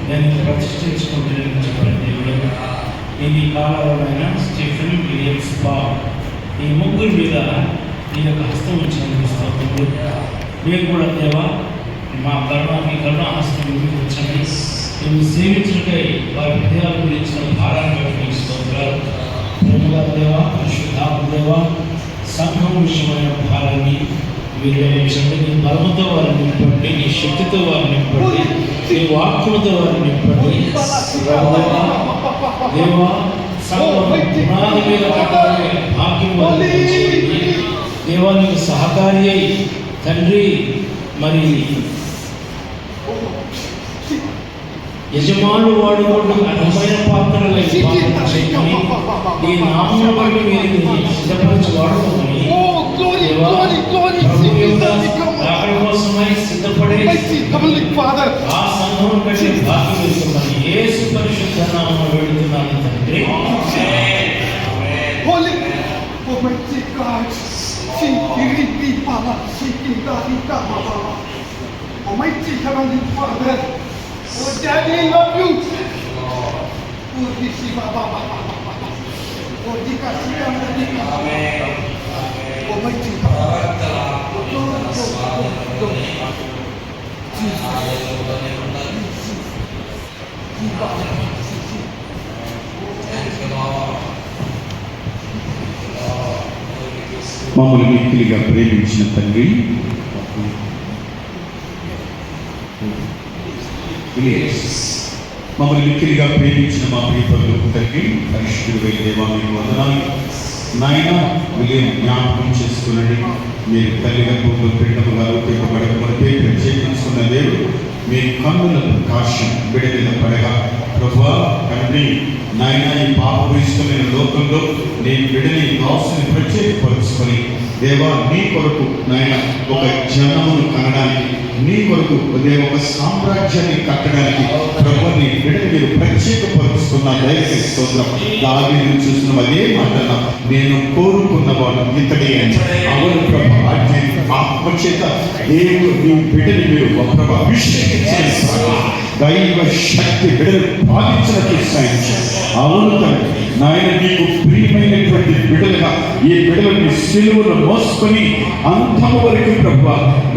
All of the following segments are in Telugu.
దాన్ని ప్రతిష్ఠించుకుంటున్నాను చెప్పండి దేవుడు. ఇది కాలంలోనైన స్టీఫెన్, విలియమ్స్, పాల్ ఈ ముగ్గురు మీద నీ యొక్క హస్తం ఉంచినందుకు స్తోత్రములు. మేము కూడా దేవా మా కరుణ హస్తం ముందుకు వచ్చండి. మేము సేవించటకై వారి హృదయాల గురించిన భారాన్ని బట్టి మీకు స్తోత్రాలు. ప్రేమగా దేవా, పరిశుద్ధాత్మ దేవా, సంఘం విషయమైన భారాన్ని వినియోగించండి. నీ బలముతో వారిని నింపండి, నీ శక్తితో వారిని నింపండి, నీ వాక్కులతో వారిని నింపండి. దేవా, సంఘం పునాది మీద కట్టాలనే భాగ్యం దేవా, నీకు సహకారి అయి తండ్రి మరి యజమాను వాడుకుంటూ ఘనమైన పాత్రలై చేయమని నీ నామమును బట్టి మీరు సిద్ధపరచి వాడుకోమని అక్కడ కోసమై సిద్ధపడే ఆ సంఘం కంటే భాగ్యం ఇస్తామని యేసు పరిశుద్ధ నామమున వేడుతున్నాను తండ్రి. Almighty Heavenly Father, oh Daddy, love you. Oh Disi Baba, oh Dika Sika Dika. Amen. Almighty God, go. మమ్మల్ని మిక్కిలిగా ప్రేమించిన తండ్రి, మమ్మల్ని మిక్కిలిగా ప్రేమించిన మా ప్రియపరులకు తండ్రి, పరిశుద్ధుడైన దేవా మీకు వందనాలు. నాయన విలియం జ్ఞాపకం చేసుకునండి. మీరు తల్లిదండ్రులు పిండముగా రూపింపబడకమునిపై ప్రత్యేకించుకున్న దేవుడు మీ కన్నుల ప్రకాశం బిడ్డ మీద పడగా ప్రభువా తండ్రి నాయన ఈ పాపభూయిష్టమైన లోకంలో నేను బిడ్డని దాసుని ప్రత్యేకపరుచుకొని దేవా నీ కొరకు నాయన ఒక జనమును కనడానికి, నీ కొరకు ఒక సామ్రాజ్యాన్ని కట్టడానికి ప్రభు నీ బిడ్డని మీరు ప్రత్యేకపరుచుకున్న దయచేసి స్తోత్రం. దావీదును చూసిన అదే మాట నేను కోరుకున్నవాడు ఇతడే అని. అవును ప్రభు, ఆత్మచేత దేవుడు నీ బిడ్డని మీరు ప్రభు అభిషేకించిన దైవ శక్తి బిడ్డలు పాలించినట్టు సాయించారు. అవును తండ్రి నాయన నీకు ప్రియమైనటువంటి బిడ్డలుగా ఈ బిడ్డలని సిలువను మోసుకొని అంతము వరకు ప్రభు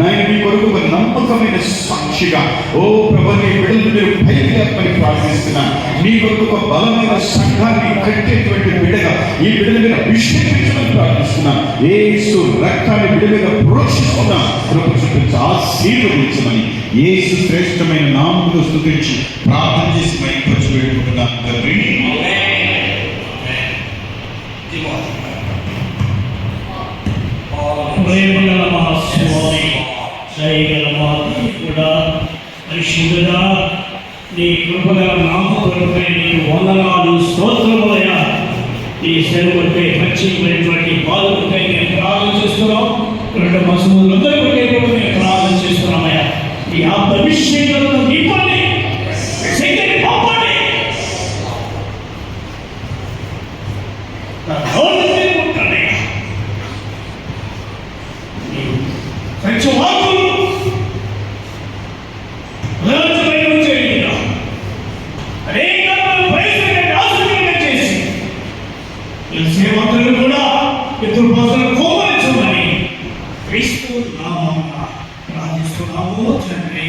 నాయన నీ కొరకు ఒక నమ్మకమైన సాక్షిగా ఓ ప్రభు నీ బిడ్డలు మీరు పైకి లేపని ప్రార్థిస్తున్నాను. నీ కొరకు ఒక బలమైన సంఘాన్ని కట్టేటువంటి బిడ్డగా ఈ బిడ్డల మీద అభిషేకించమని ప్రార్థిస్తున్నాను. యేసు రక్తాన్ని బిడ్డ మీద ప్రోక్షిస్తున్నా కృప చూపించి ఆశీర్వదించమని యేసు శ్రేష్టమైన నామములో స్తుతించి ప్రార్థన చేసి మైపరిచి పెట్టుకుంటున్నాను తండ్రి. ప్రేమగల మా స్వామి, దయగల మా దేవుడా, పరిశుద్ధుడా, నీ కృపగల నామములపై నీకు వందనాలు స్తోత్రములయ్యా. ఈ సెలవులపై పచ్చిమైనటువంటి బాధలపై నేను ప్రార్థన చేస్తున్నాం. రెండు మసములందరి కొరకై కూడా నేను ప్రార్థన చేస్తున్నామయ్యా. ఈ అభిషేకంలో నింపండి, శక్తిని పంపండి. సేవకులను కూడా ఇతరు భాషలను కోమరించమని క్రీస్తు నామమున ప్రార్థిస్తున్నాము తండ్రి.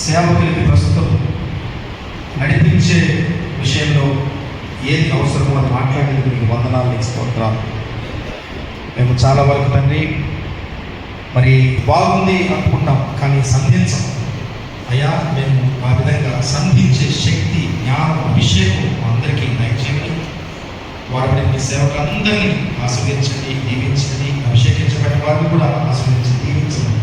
సేవకులకి ప్రస్తుతం నడిపించే విషయంలో ఏది అవసరమో అది మాట్లాడేందుకు మీకు వందనాలు, నీకు స్తోత్రాలు. మేము చాలా వరకు తండ్రి మరి బాగుంది అనుకుంటాం, కానీ సంధించం అయ్యా. మేము ఆ విధంగా సంధించే శక్తి, జ్ఞానం, అభిషేకం అందరికీ దయచేయండి. వారిని మీ సేవకులందరినీ ఆస్వాదించండి, దీవించండి. అభిషేకించబడిన వారిని కూడా ఆస్వాదించి దీవించండి.